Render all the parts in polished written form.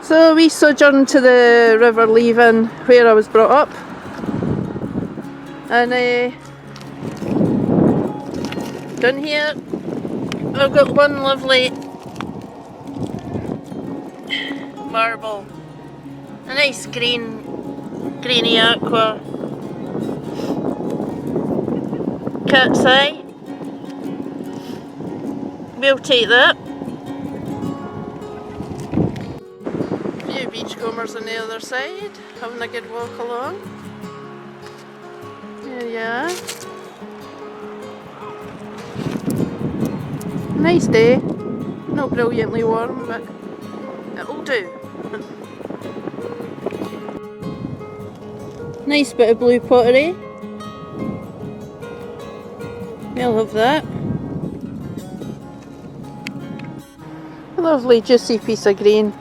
So we sojourned to the River Leven where I was brought up, and down here I've got one lovely marble, a nice greeny aqua cat's eye. We'll take that. A few beachcombers on the other side, having a good walk along. There you are. Nice day. Not brilliantly warm, but it'll do. Nice bit of blue pottery. We'll have that. A lovely juicy piece of green.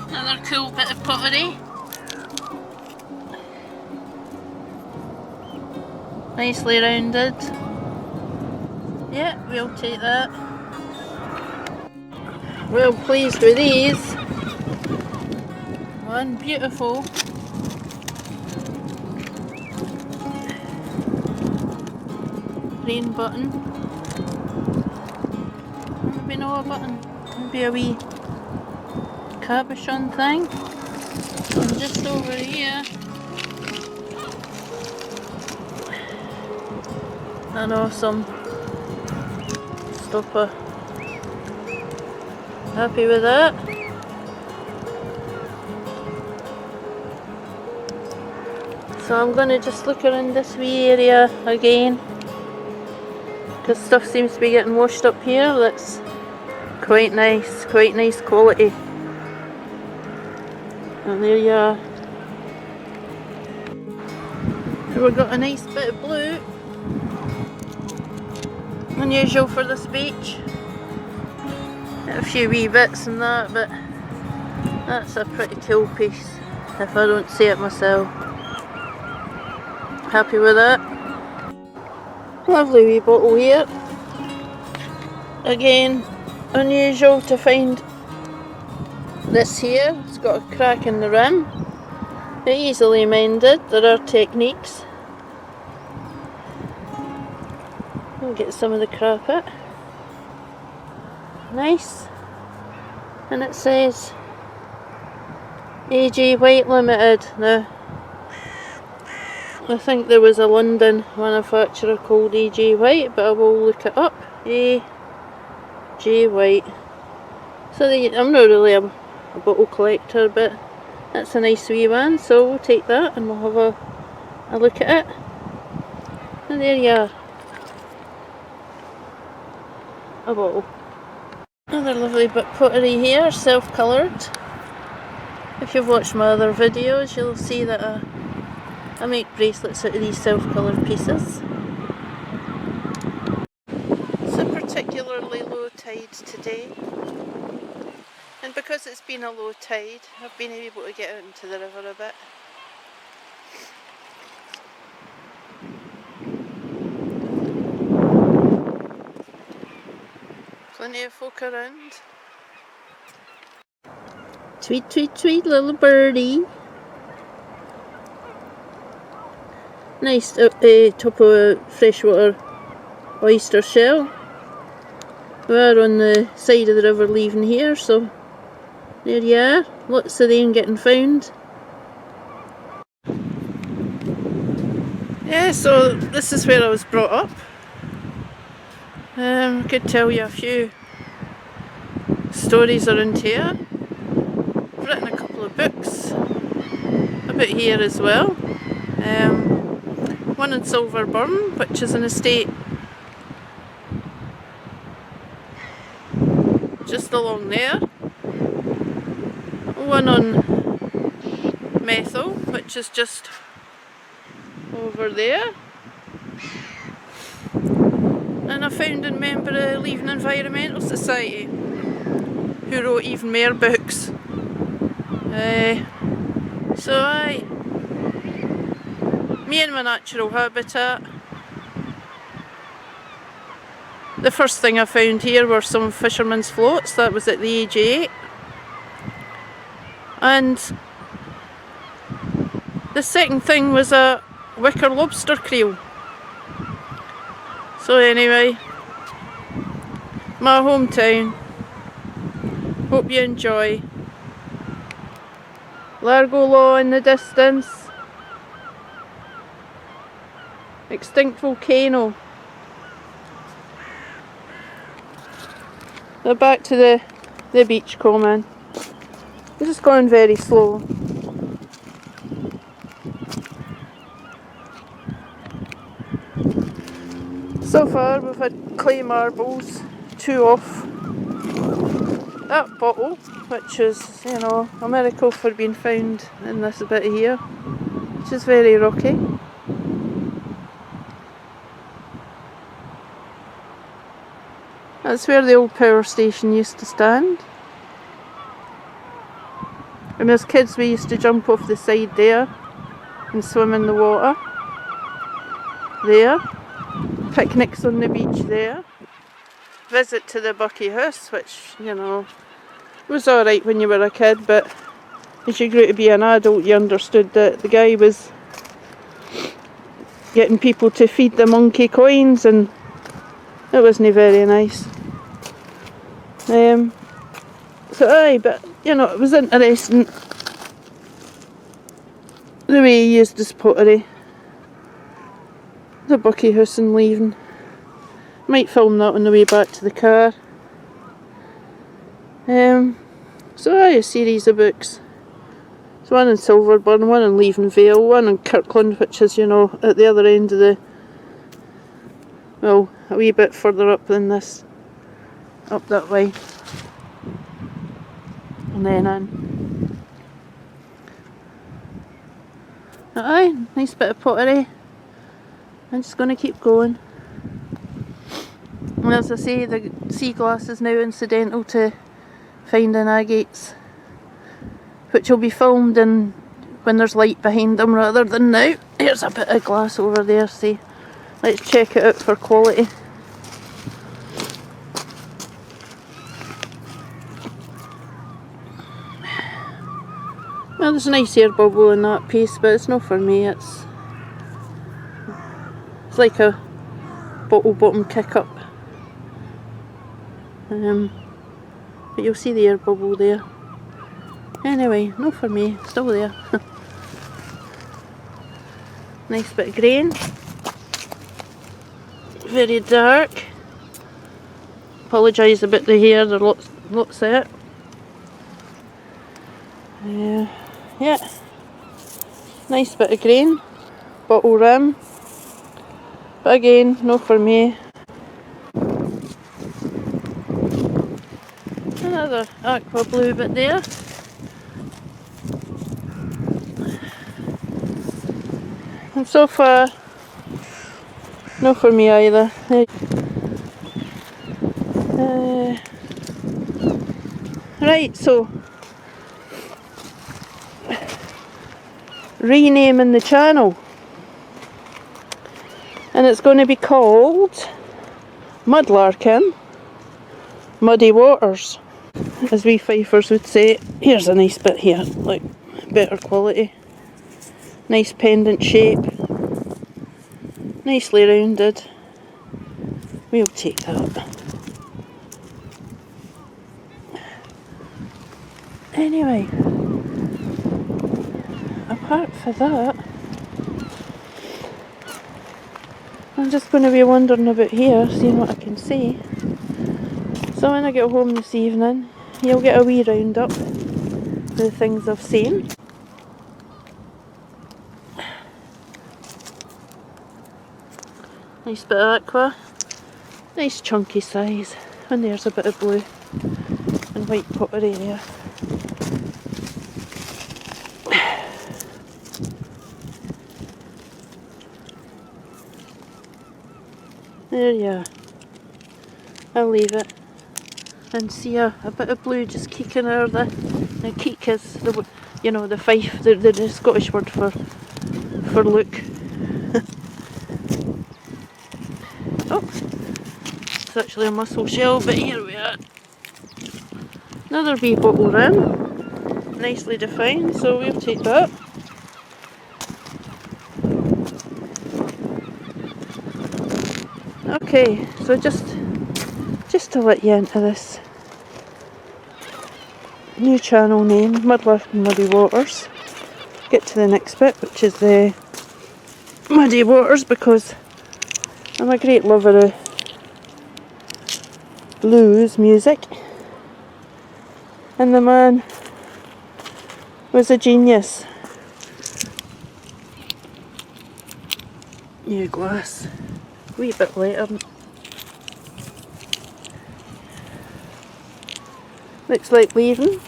Another cool bit of pottery. Nicely rounded. Yeah, we'll take that. Well pleased with these. One beautiful green button. Maybe not a button, maybe a wee cabochon thing. And just over here, an awesome stopper. Happy with that. So I'm going to just look around this wee area again, because stuff seems to be getting washed up here. That's quite nice quality. And there you are. Here we've got a nice bit of blue. Unusual for this beach. A few wee bits and that, but that's a pretty cool piece if I don't say it myself. Happy with that. Lovely wee bottle here. Again, unusual to find this here. It's got a crack in the rim. But easily mended. There are techniques. We'll get some of the crap out. Nice. And it says AG White Limited. Now, I think there was a London manufacturer called AG White, but I will look it up. AG White. So I'm not really a bottle collector, but that's a nice wee one, so we'll take that and we'll have a look at it. And there you are. A bottle. Another lovely bit of pottery here, self-coloured. If you've watched my other videos, you'll see that I make bracelets out of these self-coloured pieces. It's a particularly low tide today, and because it's been a low tide, I've been able to get out into the river a bit. Plenty of folk around. Tweet, tweet, tweet, little birdie. Nice top of freshwater oyster shell. We're on the side of the river Leven here, so there you are. Lots of them getting found. Yeah, so this is where I was brought up. I could tell you a few stories around here. I've written a couple of books about here as well. One in Silverburn, which is an estate just along there. One on Methil, which is just over there. And a founding member of Leven Environmental Society, who wrote even more books. So me and my natural habitat. The first thing I found here were some fishermen's floats. That was at the age of 8. And the second thing was a wicker lobster creel. So anyway, my hometown. Hope you enjoy. Largo Law in the distance. Extinct volcano. Now back to the beachcombing. I'm just going very slow. So far we've had clay marbles, 2 off that bottle, which is, you know, a miracle for being found in this bit here, which is very rocky. That's where the old power station used to stand. And as kids we used to jump off the side there and swim in the water. There. Picnics on the beach there. Visit to the Bucky house, which, you know, was alright when you were a kid, but as you grew to be an adult you understood that the guy was getting people to feed the monkey coins and it wasn't very nice. So aye, but you know, it was interesting the way he used his pottery. The Bucky house and leaving. Might film that on the way back to the car. So aye, a series of books. There's one in Silverburn, one in Leaven Vale, one in Kirkland, which is, you know, at the other end of the, well, a wee bit further up than this, up that way, and then in. Aye, nice bit of pottery. I'm just going to keep going. And as I say, the sea glass is now incidental to finding agates, which will be filmed in when there's light behind them rather than now. Here's a bit of glass over there, see. Let's check it out for quality. Well, there's a nice air bubble in that piece, but it's not for me. It's like a bottle bottom kick up. But you'll see the air bubble there. Anyway, not for me, still there. Nice bit of grain. Very dark. Apologise about the hair, there's lots of it. Yeah. Nice bit of grain. Bottle rim. But again, not for me. Another aqua blue bit there. And so far, not for me either. Right, so renaming the channel, and it's going to be called Mudlarking, Muddy Waters, as we Fifers would say. Here's a nice bit here, look, better quality, nice pendant shape, nicely rounded. We'll take that. Anyway, apart from that, I'm just going to be wandering about here, seeing what I can see. So when I get home this evening, you'll get a wee roundup of the things I've seen. Nice bit of aqua, nice chunky size, and there's a bit of blue and white pottery there. There you are. I'll leave it and see a bit of blue just keeking out of the keek is the, you know, the fife, the Scottish word for look. It's actually a mussel shell, but here we are. Another wee bottle rim, nicely defined, so we'll take that. Okay, so just to let you into this new channel name, Mudlarking Muddy Waters. Get to the next bit, which is the muddy waters, because I'm a great lover of blues music, and the man was a genius. New glass, a wee bit later. Looks like leaving.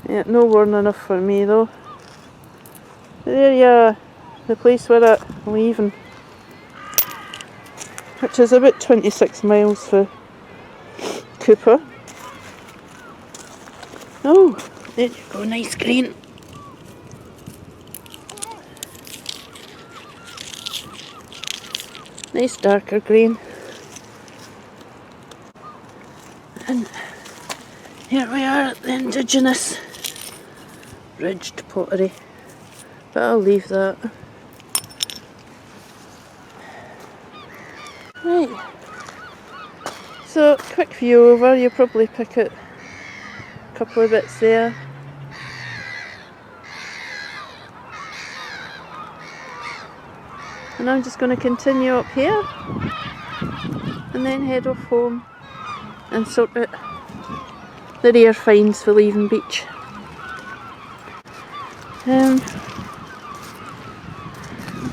Yeah, no worn enough for me though. There you are, the place where I'm leaving, which is about 26 miles for Cooper. Oh, there you go, nice green. Nice darker green. And here we are at the indigenous ridged pottery. But I'll leave that. Right. So, quick view over, you'll probably pick out a couple of bits there. And I'm just going to continue up here and then head off home and sort out the rare finds for leaving beach.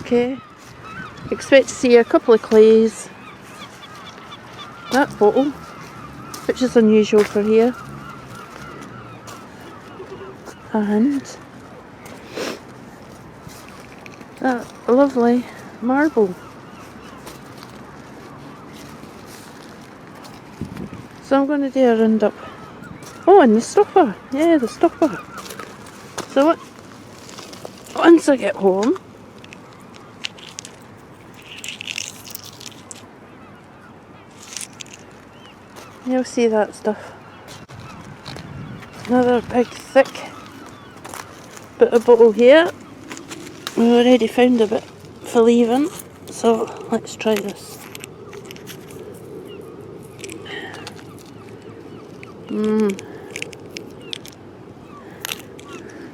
Okay, expect to see a couple of clays, that bottle, which is unusual for here, and that lovely marble. So I'm going to do a round up. Oh, and the stopper, yeah, the stopper. So what? Once I get home, you'll see that stuff. Another big thick bit of bottle here. We already found a bit for leaving, so let's try this.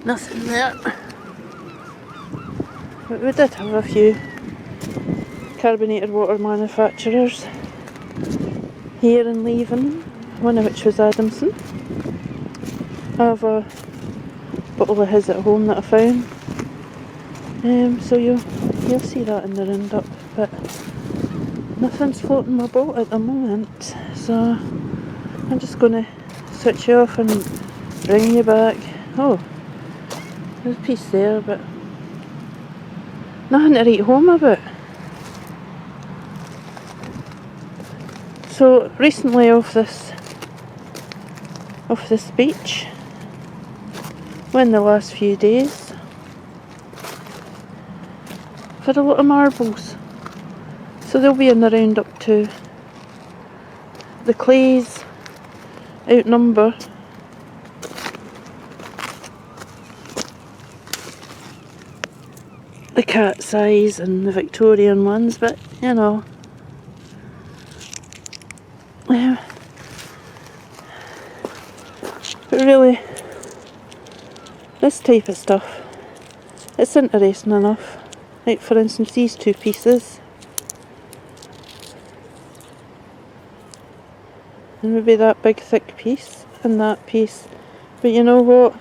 Nothing there. But we did have a few carbonated water manufacturers here in Leven, one of which was Adamson. I have a bottle of his at home that I found. So you'll see that in the roundup, but nothing's floating my boat at the moment, so I'm just going to switch you off and bring you back. Oh, there's a piece there, but nothing to write home about. So recently off this beach, in the last few days, for a lot of marbles. So they'll be in the roundup too. The clays outnumber the cat's eyes and the Victorian ones, but you know. Yeah. But really, this type of stuff, it's interesting enough. Like for instance these two pieces. And maybe that big thick piece and that piece. But you know what?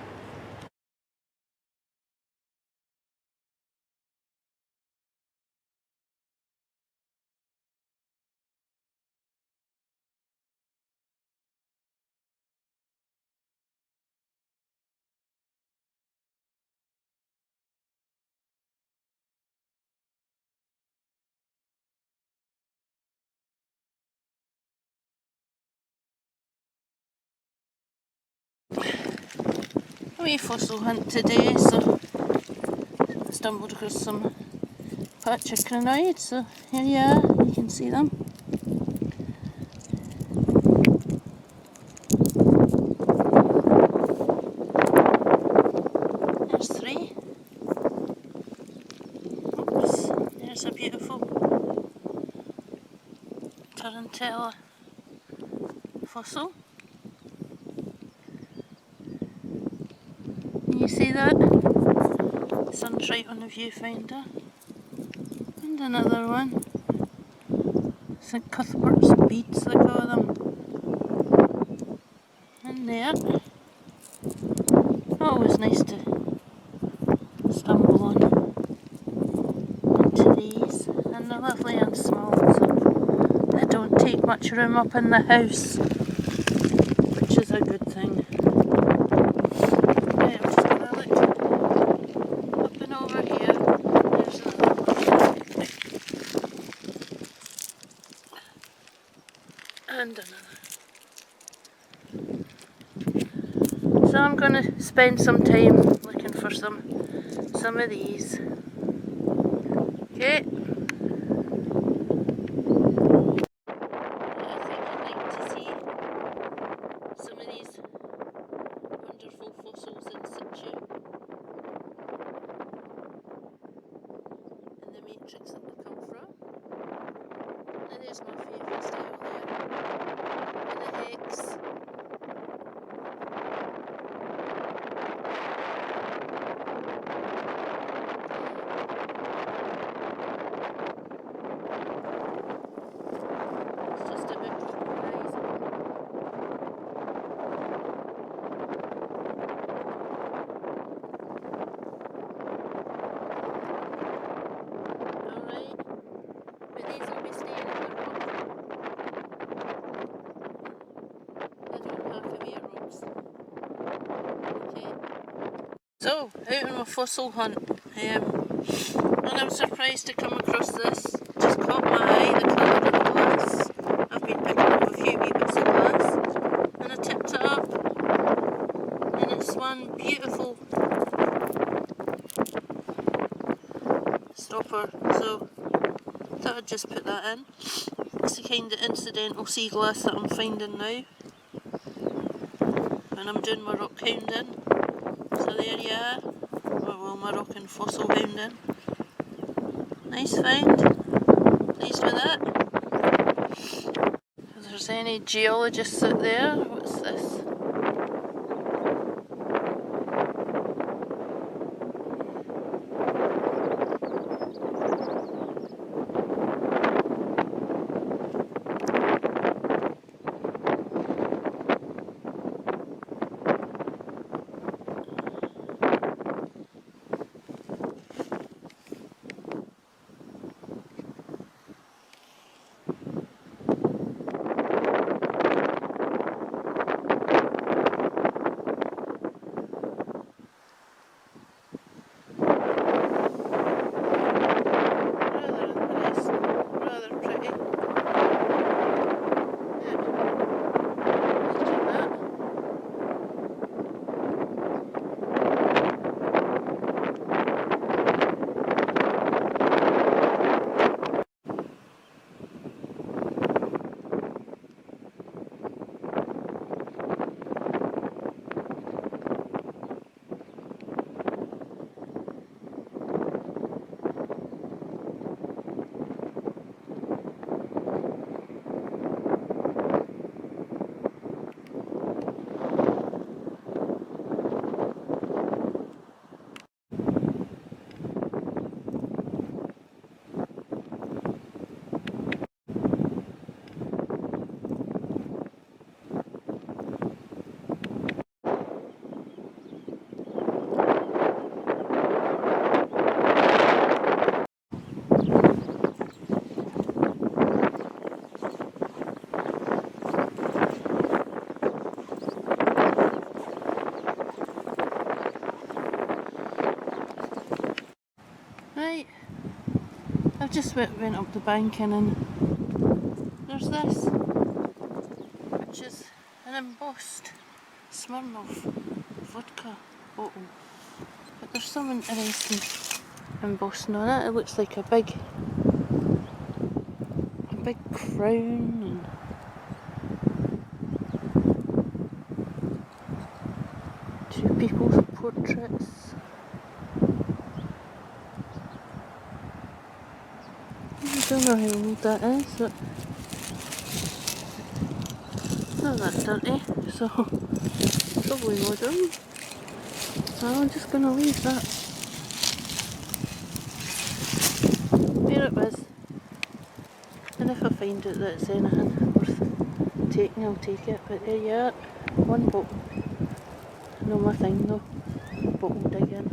A wee fossil hunt today, so stumbled across some patch of crinoids, so here you are, you can see them. There's 3. Oops, there's a beautiful tarantella fossil. You see that? Sun's right on the viewfinder. And another one. St. Cuthbert's beads, they call them. And there. Always nice to stumble onto these. And they're lovely and small, so they don't take much room up in the house, which is a good thing. Right, I'm just going to look up and over here. There's another one. And another. So I'm going to spend some time looking for some of these. Okay. I think I'd like to see some of these wonderful fossils in situ. And the matrix that they come from. And there's my favourite style there. And the hex. It's just a bit keeping eyes on. Alright, but these will be staying in the rock. They don't have to be rocks. Okay. So, out on a fossil hunt, and I'm surprised to come across this. Just caught my eye, the colour of the glass. I've been picking up a few wee bits of glass, and I tipped it up, and it's one beautiful stopper, so I thought I'd just put that in. It's the kind of incidental sea glass that I'm finding now when I'm doing my rock hounding. So there you are, well, my rock and fossil hounding. Nice find, pleased with that. If there's any geologists out there, what's this? Right, I've just went up the bank and there's this, which is an embossed Smirnoff vodka bottle. But there's some interesting embossing on it. It looks like a big crown and two people's portraits. I don't know how old that is, but it's not that dirty, so probably modern. So I'm just going to leave that. There it is. And if I find out that it's anything worth taking, I'll take it. But there you are, one bottle. No my thing though, bottle digging.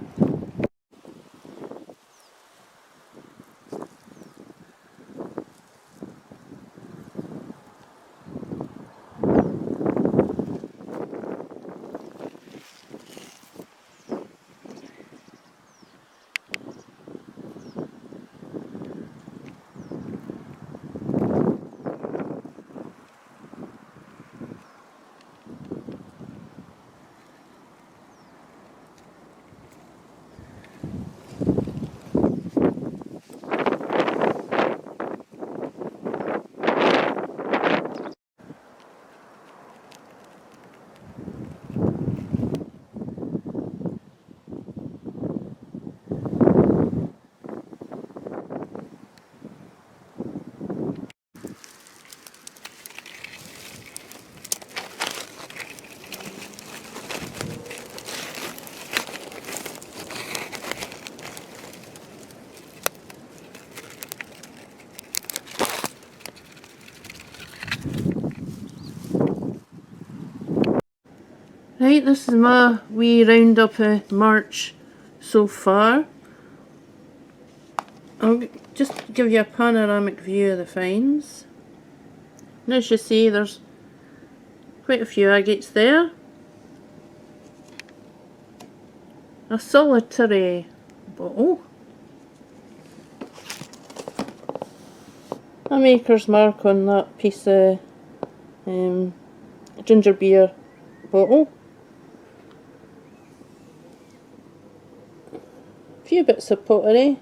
Right, this is my wee roundup of March so far. I'll just give you a panoramic view of the finds. And as you see, there's quite a few agates there. A solitary bottle. A maker's mark on that piece of ginger beer bottle. A few bits of pottery.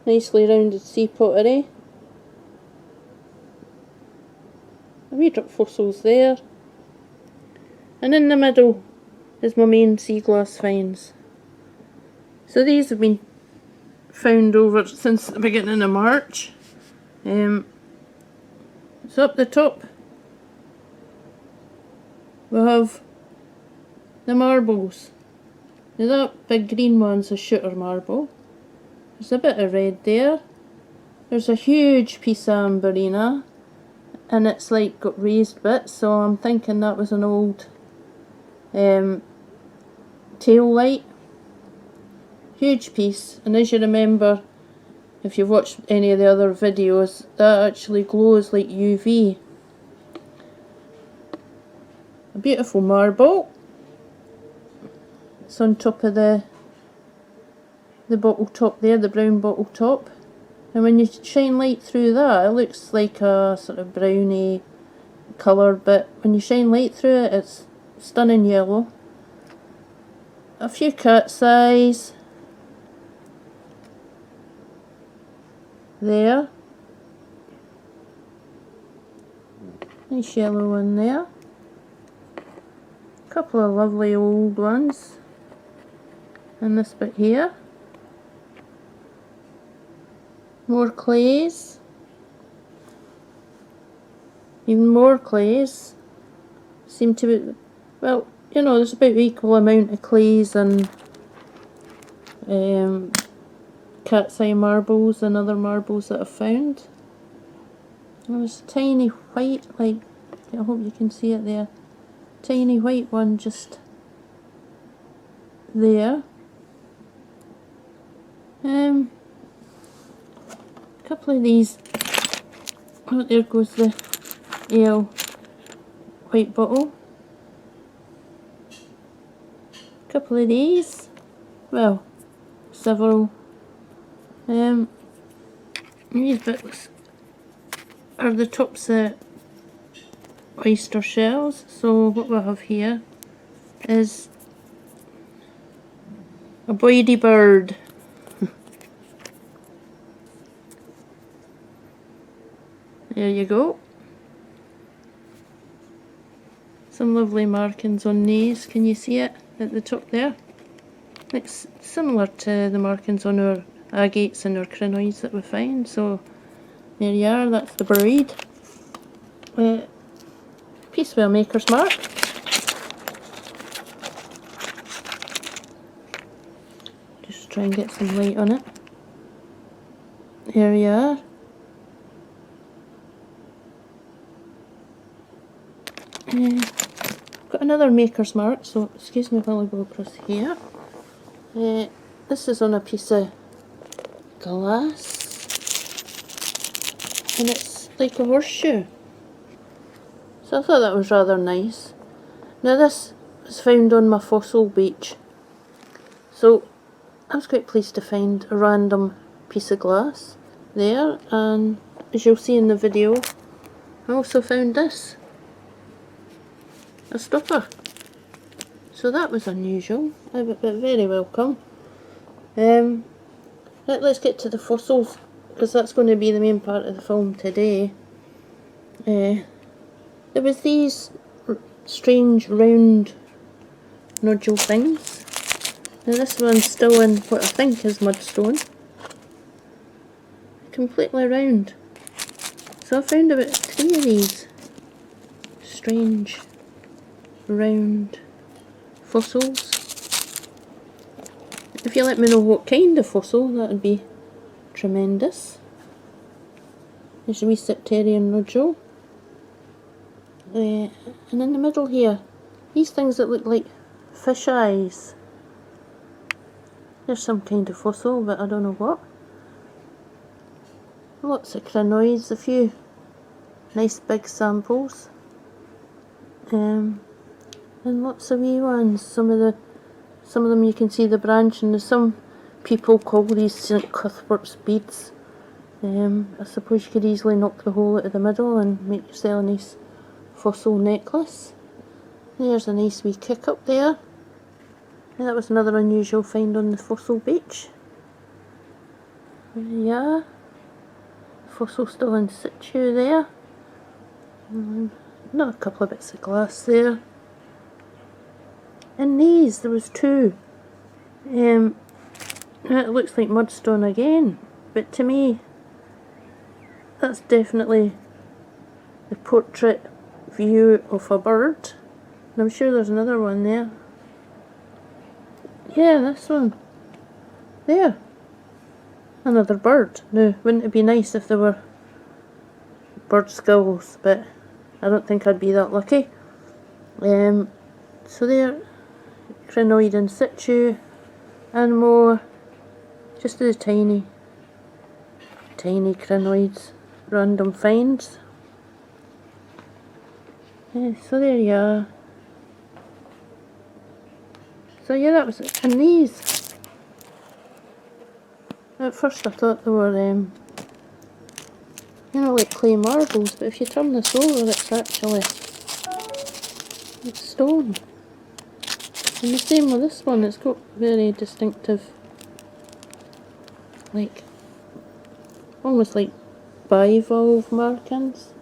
Nicely rounded sea pottery. A wee drop fossils there. And in the middle is my main sea glass finds. So these have been found over since the beginning of March. So up the top we have the marbles. Now that big green one's a shooter marble. There's a bit of red there. There's a huge piece of amberina and it's like got raised bits, so I'm thinking that was an old tail light. Huge piece, and as you remember, if you've watched any of the other videos, that actually glows like UV. A beautiful marble. It's on top of the bottle top there, the brown bottle top. And when you shine light through that, it looks like a sort of browny colour, but when you shine light through it, it's stunning yellow. A few cat's eyes there. Nice yellow one there. A couple of lovely old ones. And this bit here. More clays. Even more clays. Seem to be, well, you know, there's about equal amount of clays and cat's eye marbles and other marbles that I've found. There's a tiny white, like, I hope you can see it there. Tiny white one just there. Couple of these. Oh, there goes the ale white bottle. Couple of these. Well, several. These bits are the tops of oyster shells. So what we have here is a boydie bird. There you go. Some lovely markings on these. Can you see it at the top there? It's similar to the markings on our agates and our crinoids that we find. So there you are, that's the braid. Piece with a maker's mark. Just try and get some light on it. There you are. Got another maker's mark, so excuse me while I go across here. This is on a piece of glass, and it's like a horseshoe. So I thought that was rather nice. Now this was found on my fossil beach, so I was quite pleased to find a random piece of glass there, and as you'll see in the video, I also found this. A stopper. So that was unusual, but very welcome. Let's get to the fossils, because that's going to be the main part of the film today. There was these strange round nodule things. Now this one's still in what I think is mudstone. Completely round. So I found about 3 of these strange round fossils. If you let me know what kind of fossil, that would be tremendous. There's a wee septarian nodule. And in the middle here, these things that look like fish eyes. There's some kind of fossil, but I don't know what. Lots of crinoids, a few nice big samples. And lots of wee ones. Some of them you can see the branch, and some people call these St. Cuthbert's beads. I suppose you could easily knock the hole out of the middle and make yourself a nice fossil necklace. There's a nice wee kick up there. And that was another unusual find on the fossil beach. Yeah, fossil still in situ there. Another couple of bits of glass there. And these, there was 2. It looks like mudstone again, but to me that's definitely the portrait view of a bird. And I'm sure there's another one there. Yeah, this one. There. Another bird. Now, wouldn't it be nice if there were bird skulls, but I don't think I'd be that lucky. So there, crinoid in situ, and more just the tiny crinoids, random finds. So there you are. So yeah, that was it. And these, at first I thought they were, you know, like clay marbles, but if you turn this over, it's actually stone. And the same with this one, it's got very distinctive, like, almost like bivalve markings.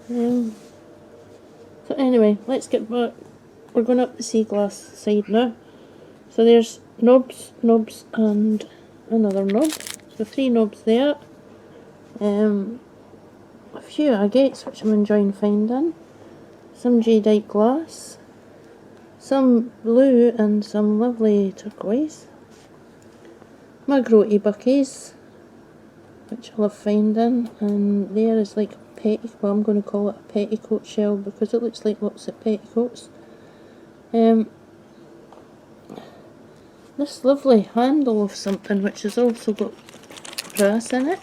So anyway, let's get back. We're going up the sea glass side now. So there's knobs, and another knob. So 3 knobs there. A few agates, which I'm enjoying finding. Some jadeite glass. Some blue and some lovely turquoise. My grotty buckies, which I love finding. And there is like petticoat. Well, I'm going to call it a petticoat shell because it looks like lots of petticoats. This lovely handle of something which has also got brass in it.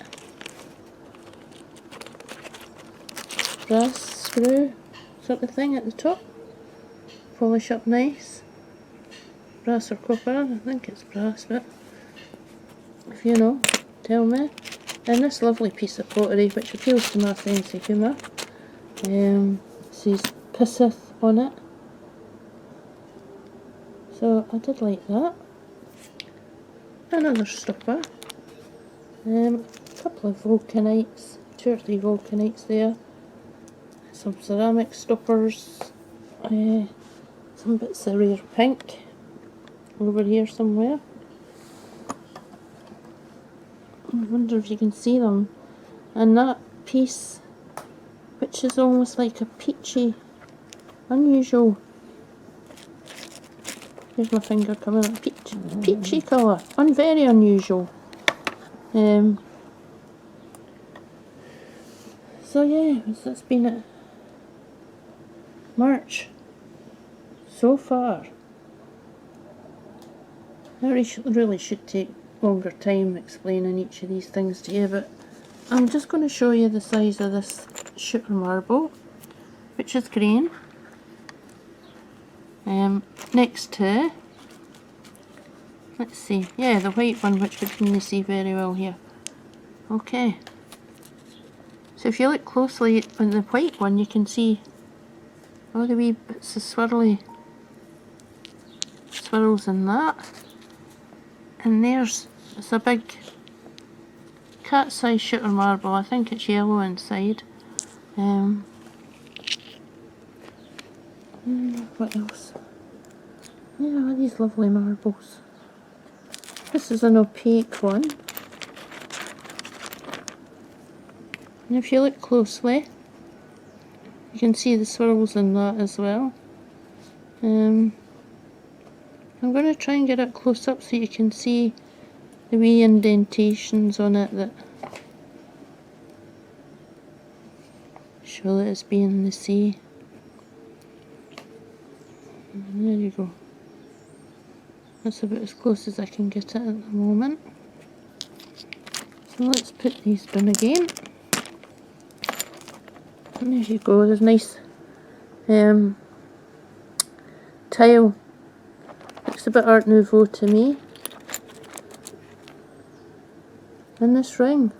Brass screw sort of thing at the top. Polish up nice. Brass or copper, I think it's brass, but if you know, tell me. And this lovely piece of pottery which appeals to my sense of humour. It says pisseth on it. So I did like that. Another stopper. A couple of vulcanites, which 2 or 3 vulcanites there. Some ceramic stoppers. Some bits of rare pink over here somewhere. I wonder if you can see them. And that piece, which is almost like a peachy, unusual. Here's my finger coming out. Peachy colour. Very unusual. So yeah, that's been it. March. So far. I really should take longer time explaining each of these things to you, but I'm just going to show you the size of this shooter marble, which is green. Next to, let's see, yeah, the white one, which we can see very well here. Okay. So if you look closely on the white one, you can see all the wee bits of swirls in that. And it's a big cat-size shooter marble. I think it's yellow inside. What else? Yeah, these lovely marbles. This is an opaque one. And if you look closely, you can see the swirls in that as well. I'm going to try and get it close up so you can see the wee indentations on it that show that it's been in the sea. And there you go. That's about as close as I can get it at the moment. So let's put these down again. And there you go, there's nice tile. Looks a bit Art Nouveau to me. And this ring,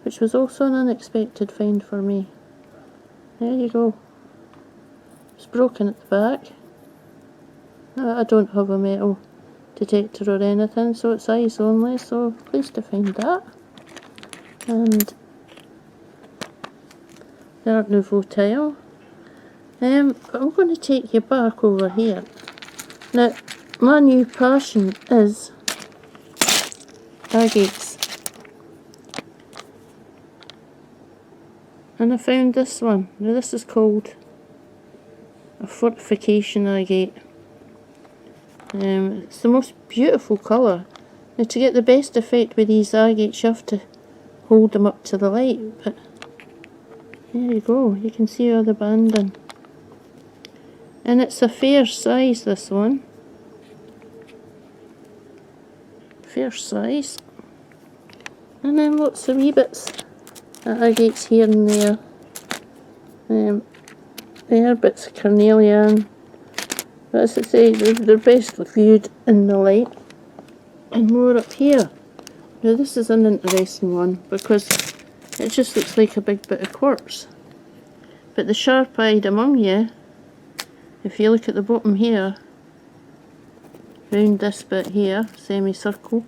which was also an unexpected find for me. There you go. It's broken at the back. I don't have a metal detector or anything, so it's eyes only, so pleased to find that. And the Art Nouveau tile. But I'm going to take you back over here. Now, my new passion is agates. And I found this one. Now this is called a fortification agate. It's the most beautiful colour. Now to get the best effect with these agates you have to hold them up to the light, but there you go, you can see all the banding. And it's a fair size, this one. Fair size. And then lots of wee bits of agates here and there. There, bits of carnelian. But as I say, they're best viewed in the light. And more up here. Now this is an interesting one because it just looks like a big bit of quartz. But the sharp-eyed among you, if you look at the bottom here, round this bit here, semicircle,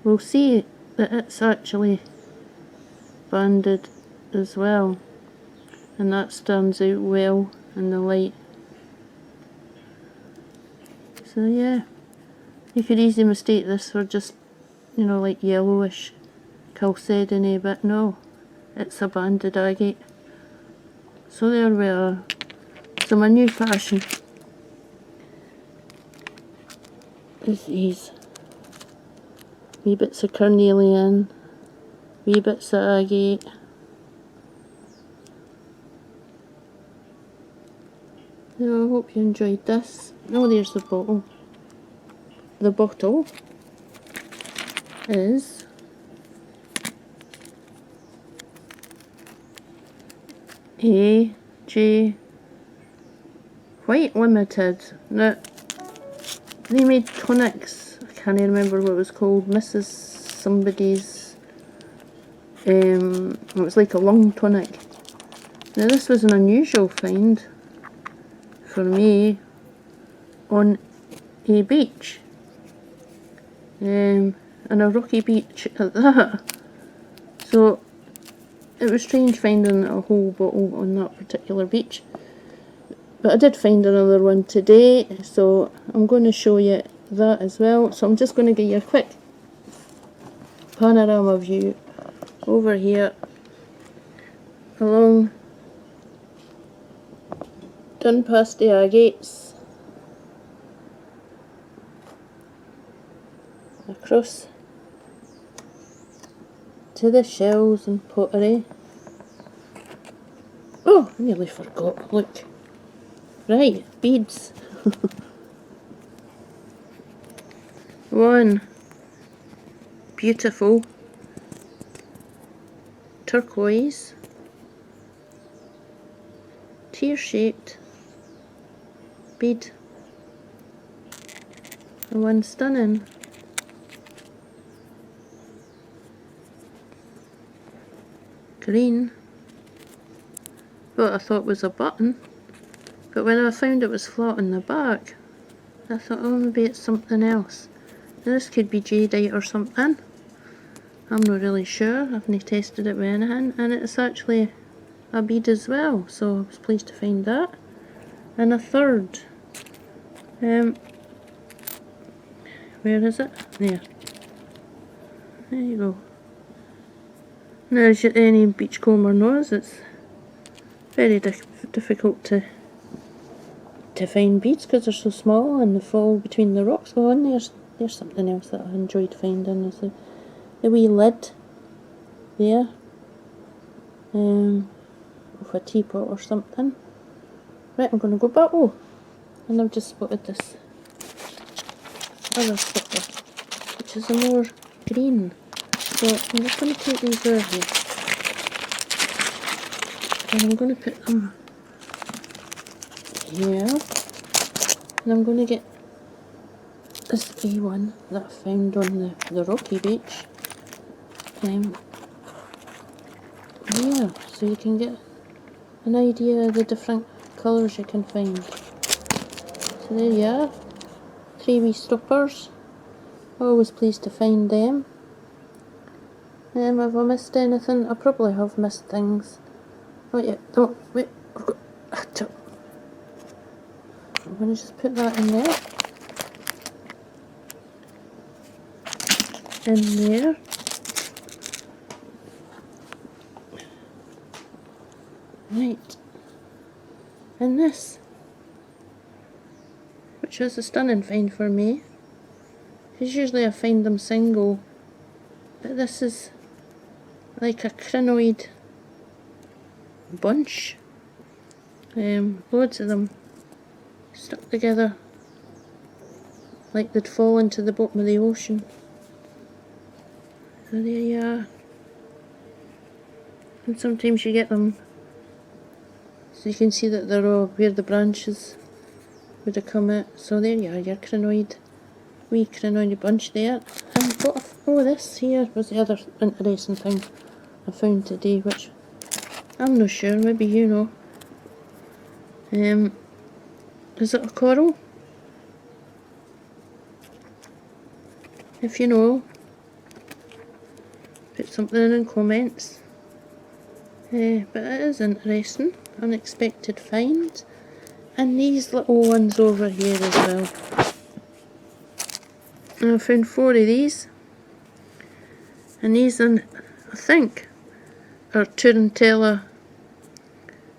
we'll see that it's actually banded as well. And that stands out well in the light. So yeah, you could easily mistake this for just, you know, like yellowish chalcedony, but no, it's a banded agate. So there we are. So my new passion is these wee bits of carnelian, wee bits of agate. So I hope you enjoyed this. Oh, there's the bottle. The bottle is AJ White Limited. Now, they made tonics. I can't remember what it was called. Mrs. Somebody's. It was like a lung tonic. Now, this was an unusual find for me on a beach. And a rocky beach at that. So it was strange finding a whole bottle on that particular beach. But I did find another one today, so I'm going to show you that as well. So I'm just going to give you a quick panorama view over here along done past the agates across to the shells and pottery. Oh, I nearly forgot, look. Right, beads. One beautiful turquoise, tear-shaped bead, and one stunning green, what I thought was a button, but when I found it was flat on the back, I thought, oh, maybe it's something else. Now, this could be jadeite or something. I'm not really sure. I've not tested it with anything, and it's actually a bead as well, so I was pleased to find that. And a third. Where is it? There. There you go. Now, as any beachcomber knows, it's very difficult to find beads because they're so small and they fall between the rocks. Oh, and there's something else that I enjoyed finding, is the wee lid there of a teapot or something. Right, I'm going to go back. Oh, and I've just spotted this other slipper, which is a more green. So I'm just going to take these out here and I'm going to put them here, and I'm going to get this A1 that I found on the rocky beach here, so you can get an idea of the different colours you can find. So there you are, 3 wee stoppers. Always pleased to find them. Have I missed anything? I probably have missed things. Oh yeah, don't wait. I'm going to just put that in there. In there. Right. And this, which was a stunning find for me, because usually I find them single, but this is like a crinoid bunch. Loads of them stuck together like they'd fall into the bottom of the ocean. So there you are. And sometimes you get them so you can see that they're all where the branches would have come out. So there you are, your crinoid, wee crinoid bunch there. And this here was the other interesting thing I found today, which I'm not sure, maybe you know. Is it a coral? If you know, put something in comments. But it is interesting, unexpected find. And these little ones over here as well. And I found 4 of these. And these, I think, are Tarantella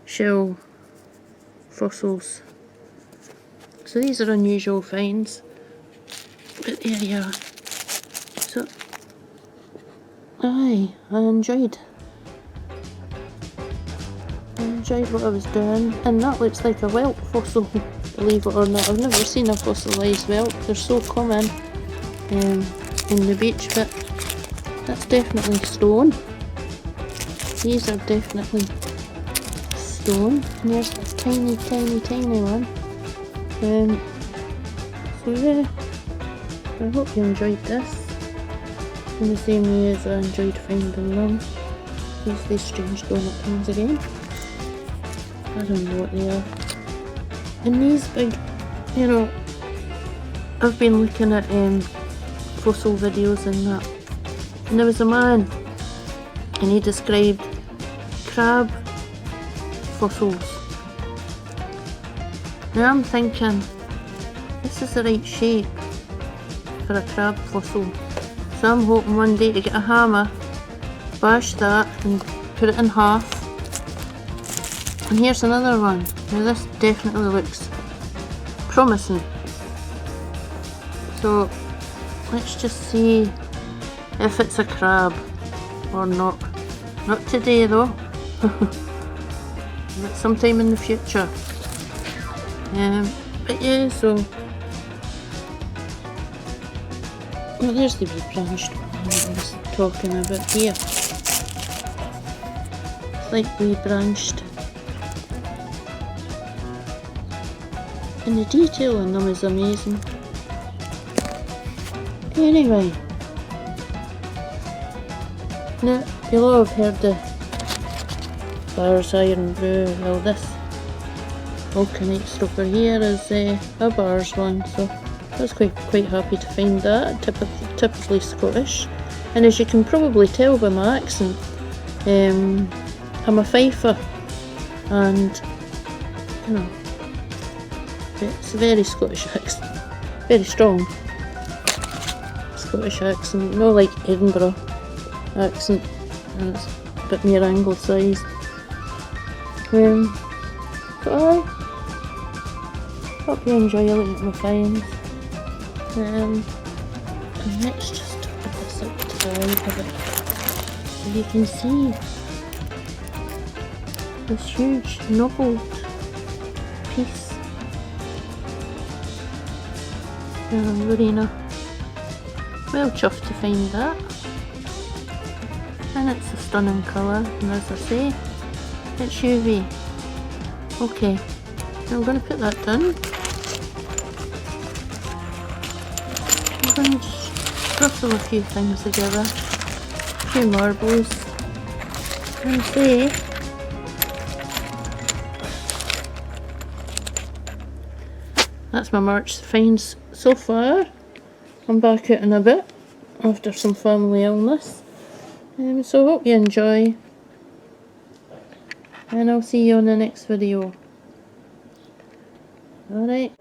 shell fossils. So these are unusual finds. But there you are. So, I enjoyed what I was doing, and that looks like a whelk fossil, believe it or not. I've never seen a fossilised whelk. They're so common in the beach, but that's definitely stone. These are definitely stone. And there's this tiny one. So yeah, I hope you enjoyed this in the same way as I enjoyed finding them. Here's these strange donut things again. I don't know what they are. And these big, you know, I've been looking at fossil videos and that, and there was a man and he described crab fossils. Now I'm thinking this is the right shape for a crab fossil. So I'm hoping one day to get a hammer, bash that and put it in half. And here's another one. Now this definitely looks promising. So let's just see if it's a crab or not. Not today though, but sometime in the future. But yeah, so well, there's the wee branched one I was talking about here. It's like wee branched, and the detail in them is amazing. Anyway, now you'll all have heard the Bars Iron Brew. Well, this vulcanite over here is a Bars one, so I was quite happy to find that. Typically Scottish, and as you can probably tell by my accent, I'm a Fifer, and you know, it's a very Scottish accent, very strong Scottish accent, not like Edinburgh accent, and it's a bit more anglicised. But I hope you enjoy looking at my finds. And let's just put this up to the right of it, so you can see this huge knobbled piece. I'm really well chuffed to find that, and it's a stunning colour, and as I say, it's UV. Okay, I'm going to put that down. I'm going to just rustle a few things together, a few marbles, and see that's my March finds so far. I'm back out in a bit after some family illness, so hope you enjoy, and I'll see you on the next video. Alright.